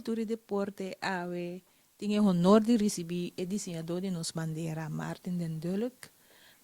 cultura e deporte ave tinha honor de receber o desenhador de nos bandeira Martin den Dulk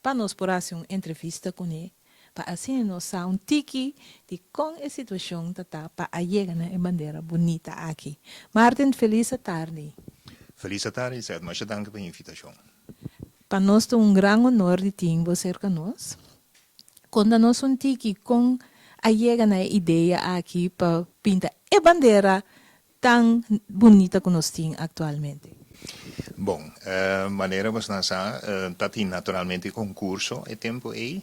para nos por uma entrevista com ele para assim nos um tiki de com a situação tata para a chegar na bandeira bonita aqui. Martin, feliz tarde. Feliz tarde, Zé. Mas dank pela invitação. Para nós é grande honor de ter você conosco. Quando nós tiki com a chegar na ideia aqui para pintar a bandeira tão bonita que nós temos atualmente. Bom, maneira was nasa, tati naturalmente concurso e tempo aí,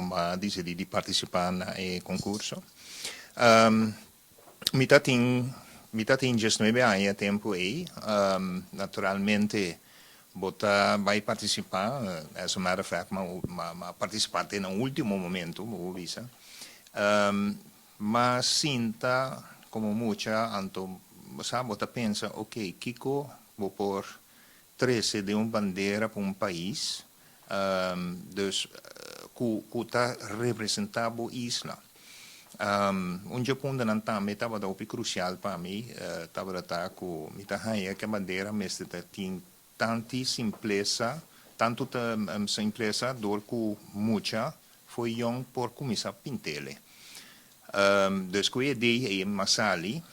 ma decidi de participar na concurso. Mi tatin just 9 anos tempo aí, naturalmente vai participar, as a matter of fact, ma participar no último momento, vou visa. Mas sinta como mucha, anto, sabe, bota pensa, ok, Kiko, vou pôr 13 de uma bandeira para um país, dus, que está representando a isla. Japão não também estava crucial para mim, estava com que a bandeira mesmo tem tanta simpleza, tanto simpleza, do que muita foi young por começar a pintele. Dus que a ideia é Masali,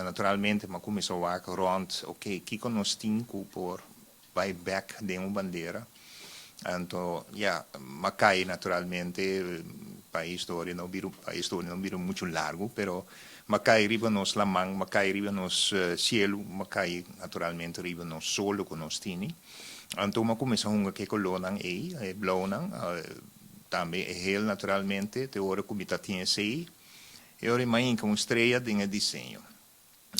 naturalmente, mas começou a rond, ok, que nós temos por vai back de uma bandeira. Então, mas cai naturalmente, para a história não vira muito largo, mas cai riba nos lamang, mas cai riba nos cielo, mas cai naturalmente riba nos solo que nós temos. Então, mas começou a que colonan é blonan, também é heel naturalmente, te hora como está tinha sei, e ora mais com estreia de desenho.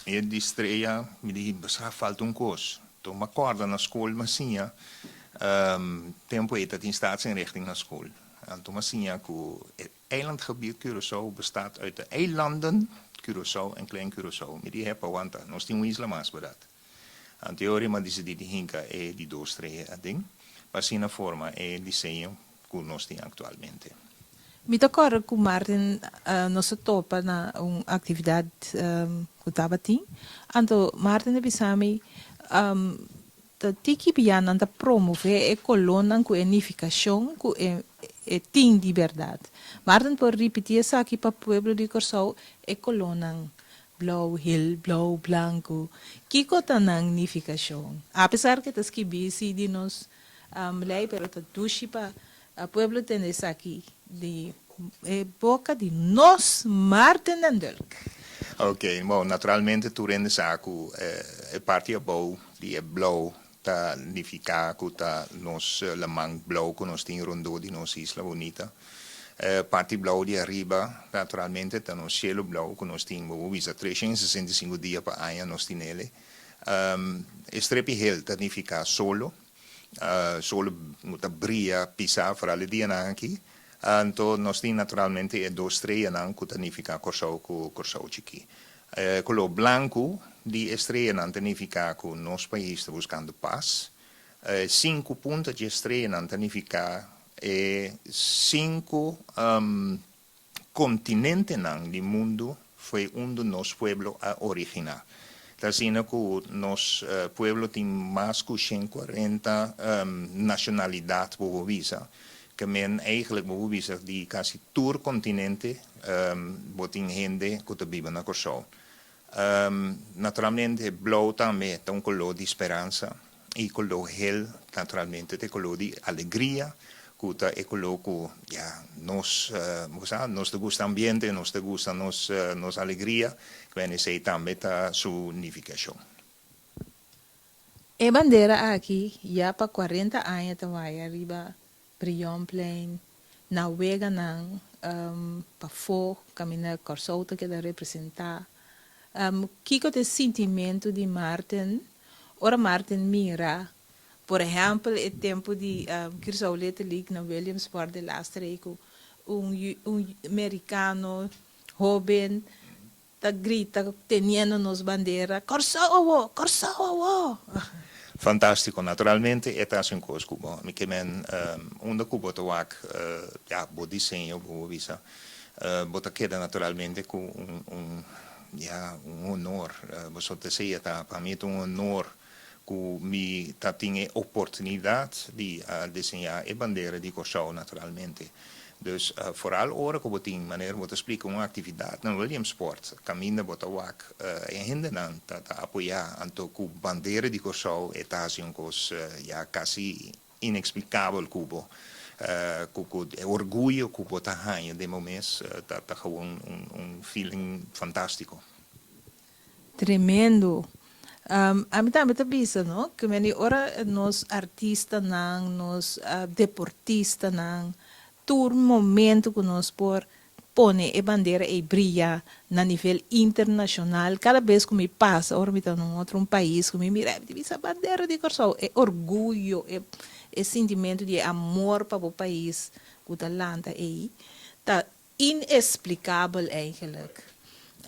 E de estreia me disse, falta coisa. Então, me acorda na escola, mas sim, tempo aí dat in staatsinrichting naar school. En toen was het eilandgebied Curaçao bestaat uit de eilanden Curaçao en Klein Curaçao. Met die hebben want nog steeds een isla maar bedat. En theorie maar die hinka die doorstreeën ding. Maar zijn forma desenho que nós temos actualmente. Me toca com Martin, nós topa na uma atividade que estava tem. Então, Martin bisami ta tiki pian anta promover e colonna com unificação com e ting de verdade. Martin por repetir essa aqui para o pueblo de Curaçao e colonna blauw, heel, blauw, blanco. Kiko ta na unificação. Apesar que tas que bisi de nos lei pero ta dushi pa a pueblo tem essa aqui de boca de nós Martin en Dulk. Ok, bom, naturalmente tu rende saco parte a bom die blauw ta unificar que ta nos lamang blauw que nós tem rondo de nos isla bonita. Parte blauw de arriba, naturalmente ta nos cielo blauw que nós tem visa 365 dias para aia nós tem nele. Strepi heel ta unificar solo, solo muta bria pisa fra le dia aqui. Então nós tem naturalmente dois três não que ta unificar Curaçao chiqui. Color blanco die estreia não significa que o nosso país está buscando paz. 5 pontos de estreia não significa 5 continentes do mundo foi do nosso povo a originar. Está sendo que o nosso povo tem mais de 140 nacionalidades por visa, que men eigenlijk por visa de quase todo continente botem gente que vive na Curaçao. Naturalmente, blauw também é color de esperança e color heel, naturalmente, é color de alegria, que é color que nos gusta ambiente, nos gusta nos alegria, que vem ser também a sua unificação. A bandeira aqui, já para 40 anos, vai arriba, Brionplein, na Wega, para fora, caminhar Curaçao, que dá representar. Kiko te sentimento de Martin, ora Martin mira, por exemplo, o tempo de Curaçao letterlijk na Williamsport de laatste week, americano, jovem, ta grita, teniendo nos bandera, Curaçao, Curaçao. Fantastico, naturalmente é assim coisa Cuba. Me que men Cuba to wak bo desenho bo visa. Bota queda naturalmente com un honor. Você te sei, para mim é um honor que me tinha oportunidade de desenhar a bandeira de Curaçao naturalmente. Dus vooral ora que eu tenho maneira de explicar uma atividade na Williamsport, caminho bota wak e ainda não tá apoiar anto que bandeira de Curaçao é assim coisa quase inexplicável cubo. Orgulho que bota ganha de momento tá gewoon feeling fantástico. Tremendo. A mim também pensa, não? Que ora nós artistas não, nós deportistas não, todo momento que nós por pone a bandeira e brilha na nível internacional. Cada vez que me passa, ora me está num outro país, que me mira, essa bandeira de Curaçao é orgulho, é sentimento de amor para o país que está lá aí, tá inexplicável eigenlijk.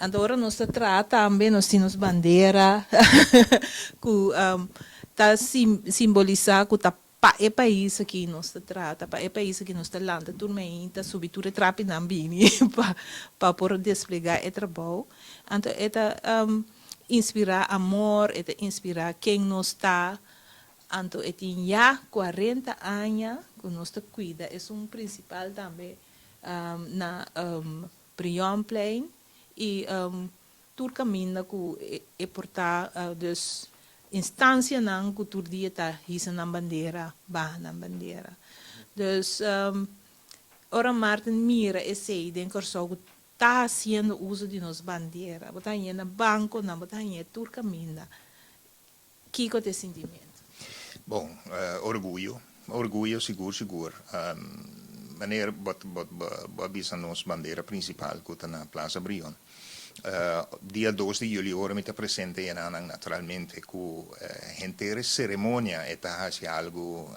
Agora nós tratamos também, nós temos bandeira que está simbolizar que está para o país que nós trata, para o país que nós landa, turma ainda subtura trapi na bini para poder desplegar o trabalho. Então, inspirar amor, inspirar quem nós está. Então, tem já 40 anos que nós cuida, é principal também na Prionplein. E todo caminho que é portar dus instância não que todo dia está hisa na bandeira, na bandeira. Dus ora Martin mira e sei den Curaçao que está fazendo uso de nos bandeira, botar em na banco, não botar em todo caminho. Que é o sentimento? Bom, orgulho seguro. Maneira bota nos bandeira principal que está na Plaza Brion. Dia 2 de julho, ora me está presente em Anang naturalmente com a inteira cerimônia é algo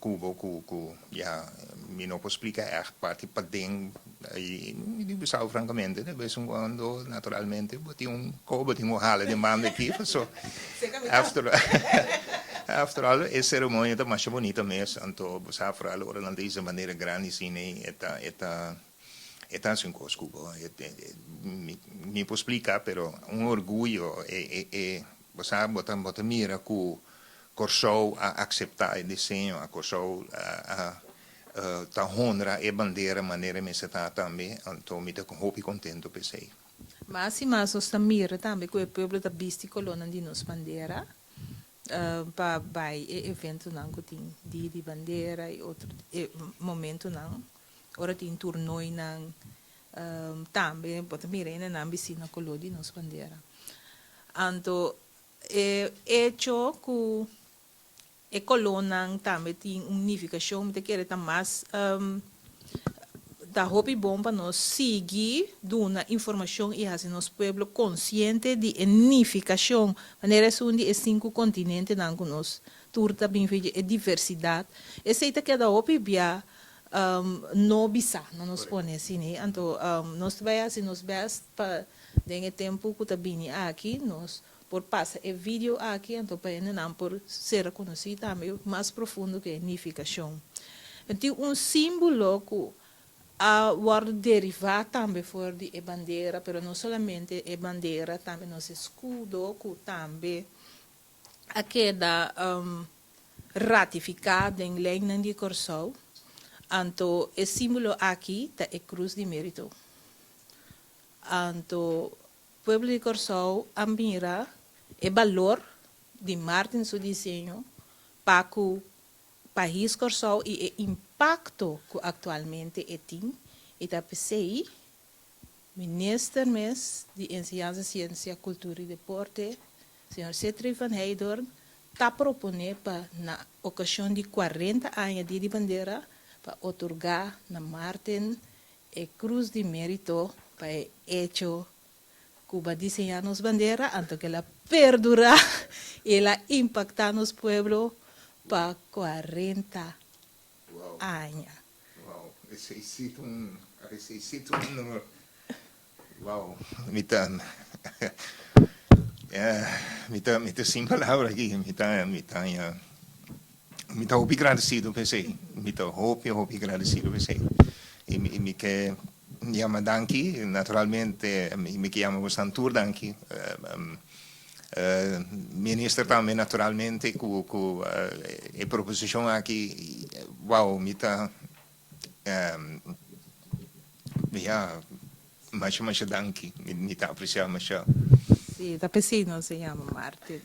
que já me não posso explicar é parte para dentro e me digo francamente de vez em quando naturalmente botei um rala de mão aqui so after all a cerimônia está mais bonita mesmo então você fala ora não dessa maneira grande sim é assim coisa me posso explicar pero orgulho você bota mira que Curaçao a aceitar o desenho a Curaçao tá honra a bandeira maneira me se tá também então me tá com contento pensei mas se mais os mira também que o povo da bisti colônia de nos bandeira para vai evento não que tem dia de bandeira e outro momento não ora tem torneio não também pode mirar na piscina colônia de nos bandeira então hecho que a colônia também tem unificação me quer tá mais da hobby bom para nós seguir dando informação e assim nosso povo consciente de unificação maneira onde é 5 continentes não conosco turta bem feita é diversidade esse aí que da hobby bia não bisa não nos põe assim né então nós vai assim nós best para dengue tempo que tá bem aqui nós por passar o vídeo aqui então para não por ser conhecido também mais profundo que a unificação então símbolo que wordt derivato também for de bandeira, pero não somente a bandeira, também nosso escudo, que também a queda ratificada em lei de Curaçao. Então, o símbolo aqui é a cruz de mérito. Então, o povo de Curaçao admira o valor de Martin seu desenho para o país Curaçao e o impacto que atualmente tem. E da PCI, Ministro de Enseñanza, Ciência, Cultura e Deporte, Sr. Cetri van Heydorn, está propondo para, na ocasião de 40 anos de bandeira, para otorgar na Martin a Cruz de Mérito para o hecho Cuba desenhar nos bandeira, então que ela perdura e ela impacta nos pueblos para 40 anos. Wow, necessito um wow, me tá sem palavras aqui, me tá muito agradecido, pensei, me tá muito agradecido, pensei, e me quer Ja, ma danki. Naturalmente, mi chiamo Santur, danki. Minister também, naturalmente, com a proposição aqui, wow, mita, ja, mas danki, mita apreciar, mas Sí, da vecino se llama Martin.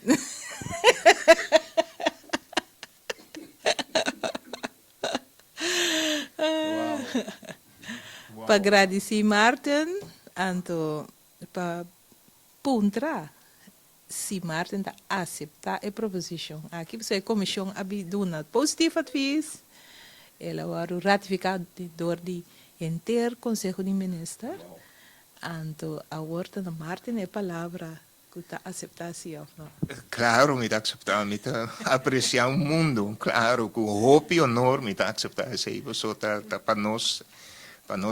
Para agradecer Martin, anto para puntra se Martin da aceitar a proposição. Aqui você a comissão abiduna positivo advies, ela vai ratificar door de inteiro Conselho de Ministros. Anto a ordem de Martin é palavra que está aceitar sim ou não. claro, mita acceptar, mita apreciar o mundo, claro, com hope e honor, mita acceptar isso aí, so para nós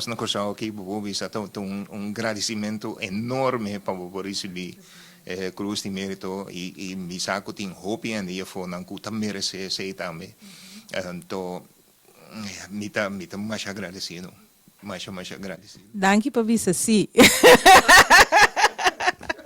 na coisa aqui, bisa um agradecimento enorme para o receber cruz de mérito e me saco tem hope e dia for não custa merecer sei também, então mita mais agradecido, mais agradecido. Danke para você, sim.